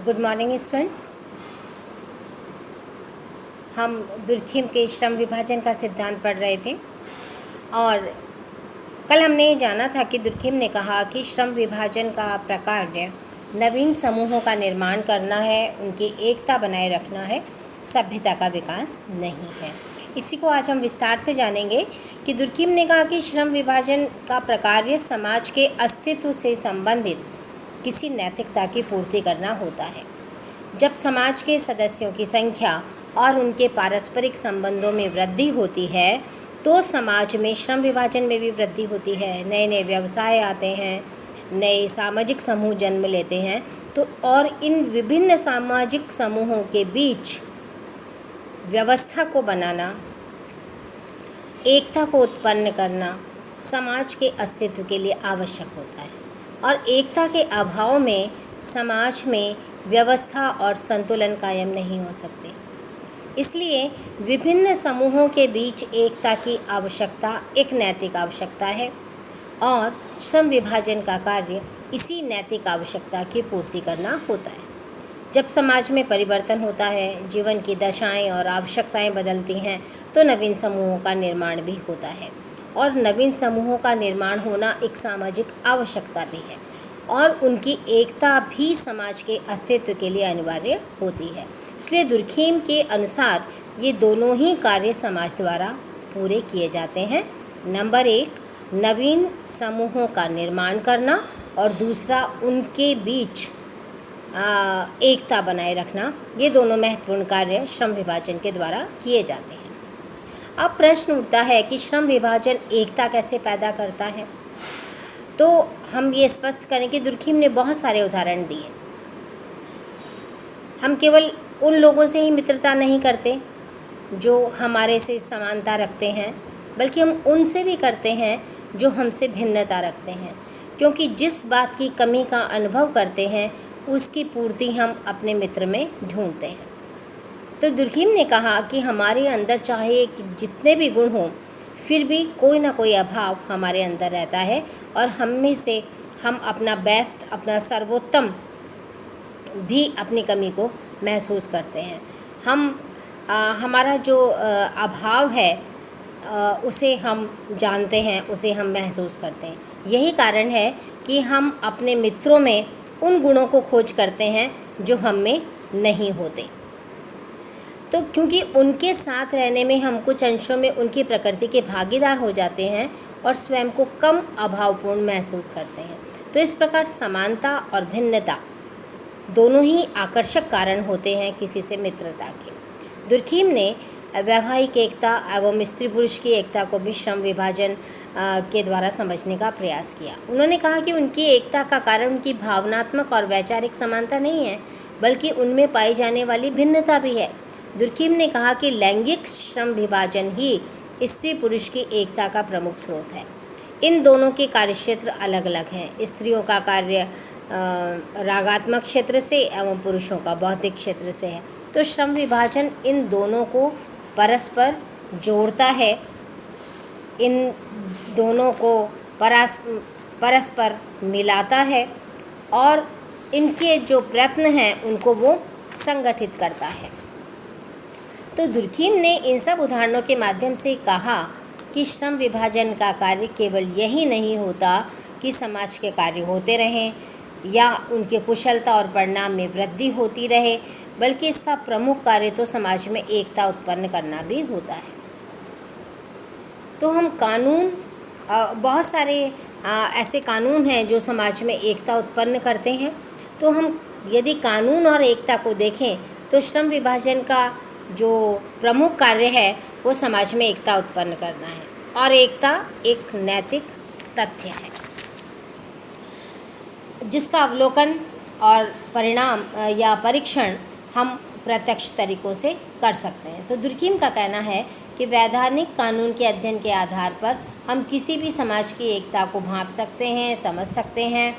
Good morning students. हम Durkheim के श्रम विभाजन का सिद्धांत पढ़ रहे थे और कल हमने ये जाना था कि दुर्खिम ने कहा कि श्रम विभाजन का प्रकार नवीन समूहों का निर्माण करना है, उनकी एकता बनाए रखना है, सभ्यता का विकास नहीं है। इसी को आज हम विस्तार से जानेंगे कि दुर्खिम ने कहा कि श्रम विभाजन का प्रकार समाज के अस्तित्व से संबंधित किसी नैतिकता की पूर्ति करना होता है। जब समाज के सदस्यों की संख्या और उनके पारस्परिक संबंधों में वृद्धि होती है तो समाज में श्रम विभाजन में भी वृद्धि होती है। नए नए व्यवसाय आते हैं, नए सामाजिक समूह जन्म लेते हैं। तो और इन विभिन्न सामाजिक समूहों के बीच व्यवस्था को बनाना, एकता को उत्पन्न करना समाज के अस्तित्व के लिए आवश्यक होता है और एकता के अभाव में समाज में व्यवस्था और संतुलन कायम नहीं हो सकते। इसलिए विभिन्न समूहों के बीच एकता की आवश्यकता एक नैतिक आवश्यकता है और श्रम विभाजन का कार्य इसी नैतिक आवश्यकता की पूर्ति करना होता है। जब समाज में परिवर्तन होता है, जीवन की दशाएं और आवश्यकताएं बदलती हैं तो नवीन समूहों का निर्माण भी होता है और नवीन समूहों का निर्माण होना एक सामाजिक आवश्यकता भी है और उनकी एकता भी समाज के अस्तित्व के लिए अनिवार्य होती है। इसलिए दुर्खिम के अनुसार ये दोनों ही कार्य समाज द्वारा पूरे किए जाते हैं। नंबर 1, नवीन समूहों का निर्माण करना और दूसरा उनके बीच एकता बनाए रखना। ये दोनों महत्वपूर्ण कार्य श्रम विभाजन के द्वारा किए जाते हैं। अब प्रश्न उठता है कि श्रम विभाजन एकता कैसे पैदा करता है। तो हम ये स्पष्ट करें कि दुर्खिम ने बहुत सारे उदाहरण दिए। हम केवल उन लोगों से ही मित्रता नहीं करते जो हमारे से समानता रखते हैं, बल्कि हम उनसे भी करते हैं जो हमसे भिन्नता रखते हैं, क्योंकि जिस बात की कमी का अनुभव करते हैं उसकी पूर्ति हम अपने मित्र में ढूंढते हैं। तो दुर्खिम ने कहा कि हमारे अंदर चाहे जितने भी गुण हों, फिर भी कोई ना कोई अभाव हमारे अंदर रहता है और हम में से हम अपना बेस्ट, अपना सर्वोत्तम भी अपनी कमी को महसूस करते हैं। हमारा जो अभाव है उसे हम जानते हैं, उसे हम महसूस करते हैं। यही कारण है कि हम अपने मित्रों में उन गुणों को खोज करते हैं जो हम में नहीं होते। तो क्योंकि उनके साथ रहने में हम कुछ अंशों में उनकी प्रकृति के भागीदार हो जाते हैं और स्वयं को कम अभावपूर्ण महसूस करते हैं। तो इस प्रकार समानता और भिन्नता दोनों ही आकर्षक कारण होते हैं किसी से मित्रता के। दुर्खिम ने वैवाहिक एकता एवं स्त्री पुरुष की एकता को भी श्रम विभाजन के द्वारा समझने का प्रयास किया। उन्होंने कहा कि उनकी एकता का कारण उनकी भावनात्मक और वैचारिक समानता नहीं है, बल्कि उनमें पाई जाने वाली भिन्नता भी है। दुर्खिम ने कहा कि लैंगिक श्रम विभाजन ही स्त्री पुरुष की एकता का प्रमुख स्रोत है। इन दोनों के कार्यक्षेत्र अलग अलग हैं। स्त्रियों का कार्य रागात्मक क्षेत्र से एवं पुरुषों का बौद्धिक क्षेत्र से है। तो श्रम विभाजन इन दोनों को परस्पर जोड़ता है, इन दोनों को परस्पर मिलाता है और इनके जो प्रयत्न हैं उनको वो संगठित करता है। तो दुर्खिम ने इन सब उदाहरणों के माध्यम से कहा कि श्रम विभाजन का कार्य केवल यही नहीं होता कि समाज के कार्य होते रहें या उनके कुशलता और परिणाम में वृद्धि होती रहे, बल्कि इसका प्रमुख कार्य तो समाज में एकता उत्पन्न करना भी होता है। तो हम कानून, बहुत सारे ऐसे कानून हैं जो समाज में एकता उत्पन्न करते हैं। तो हम यदि कानून और एकता को देखें तो श्रम विभाजन का जो प्रमुख कार्य है वो समाज में एकता उत्पन्न करना है और एकता एक नैतिक तथ्य है जिसका अवलोकन और परिणाम या परीक्षण हम प्रत्यक्ष तरीकों से कर सकते हैं। तो दुर्खिम का कहना है कि वैधानिक कानून के अध्ययन के आधार पर हम किसी भी समाज की एकता को भांप सकते हैं, समझ सकते हैं।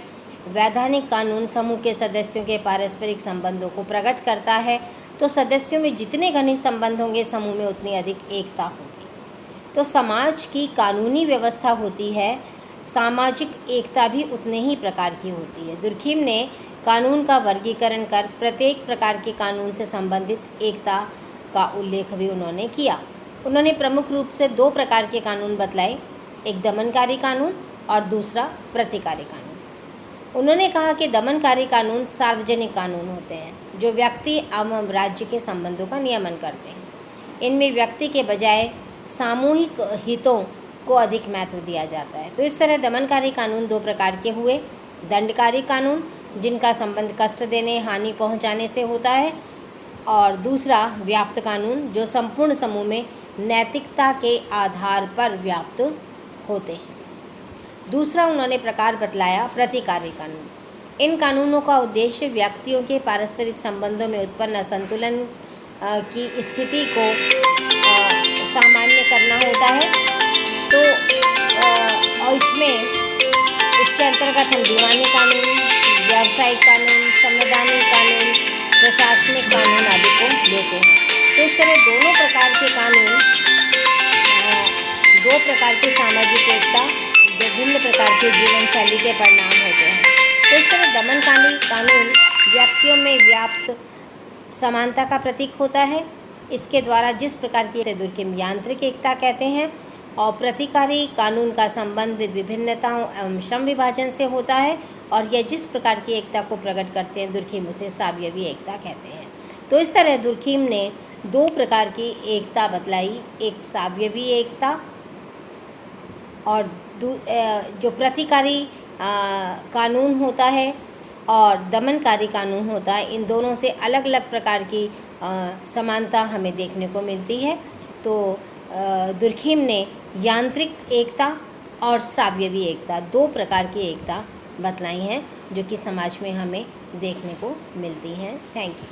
वैधानिक कानून समूह के सदस्यों के पारस्परिक संबंधों को प्रकट करता है। तो सदस्यों में जितने घनिष्ठ संबंध होंगे, समूह में उतनी अधिक एकता होगी। तो समाज की कानूनी व्यवस्था होती है, सामाजिक एकता भी उतने ही प्रकार की होती है। दुर्खिम ने कानून का वर्गीकरण कर प्रत्येक प्रकार के कानून से संबंधित एकता का उल्लेख भी उन्होंने किया। उन्होंने प्रमुख रूप से 2 प्रकार के कानून बतलाए, एक दमनकारी कानून और दूसरा प्रतिकारी कानून। उन्होंने कहा कि दमनकारी कानून सार्वजनिक कानून होते हैं जो व्यक्ति एवं राज्य के संबंधों का नियमन करते हैं। इनमें व्यक्ति के बजाय सामूहिक हितों को अधिक महत्व दिया जाता है। तो इस तरह दमनकारी कानून 2 प्रकार के हुए, दंडकारी कानून जिनका संबंध कष्ट देने, हानि पहुंचाने से होता है, और दूसरा व्याप्त कानून जो संपूर्ण समूह में नैतिकता के आधार पर व्याप्त होते हैं। दूसरा उन्होंने प्रकार बतलाया प्रतिकारी कानून। इन कानूनों का उद्देश्य व्यक्तियों के पारस्परिक संबंधों में उत्पन्न असंतुलन की स्थिति को सामान्य करना होता है। तो और इसके अंतर्गत हम दीवानी कानून, व्यावसायिक कानून, संवैधानिक कानून, प्रशासनिक कानून आदि को लेते हैं। तो इस तरह दोनों प्रकार के कानून 2 प्रकार की सामाजिक एकता, विभिन्न प्रकार के जीवन शैली के परिणाम होते हैं। तो इस तरह दमनकारी कानून व्यक्तियों में व्याप्त समानता का प्रतीक होता है। इसके द्वारा जिस प्रकार की से दुर्गम यांत्रिक एकता कहते हैं, और प्रतिकारी कानून का संबंध विभिन्नताओं एवं श्रम विभाजन से होता है, और यह जिस प्रकार की एकता को प्रकट करते हैं दुर्गम उसे सावयवी एकता कहते हैं। तो इस तरह दुर्गम ने 2 प्रकार की एकता बतलाई, एक सावयवी एकता और जो प्रतिकारी कानून होता है और दमनकारी कानून होता है। इन दोनों से अलग अलग प्रकार की समानता हमें देखने को मिलती है। तो दुर्गम ने यांत्रिक एकता और सावयवी एकता 2 प्रकार की एकता बतलाई हैं जो कि समाज में हमें देखने को मिलती हैं। Thank you.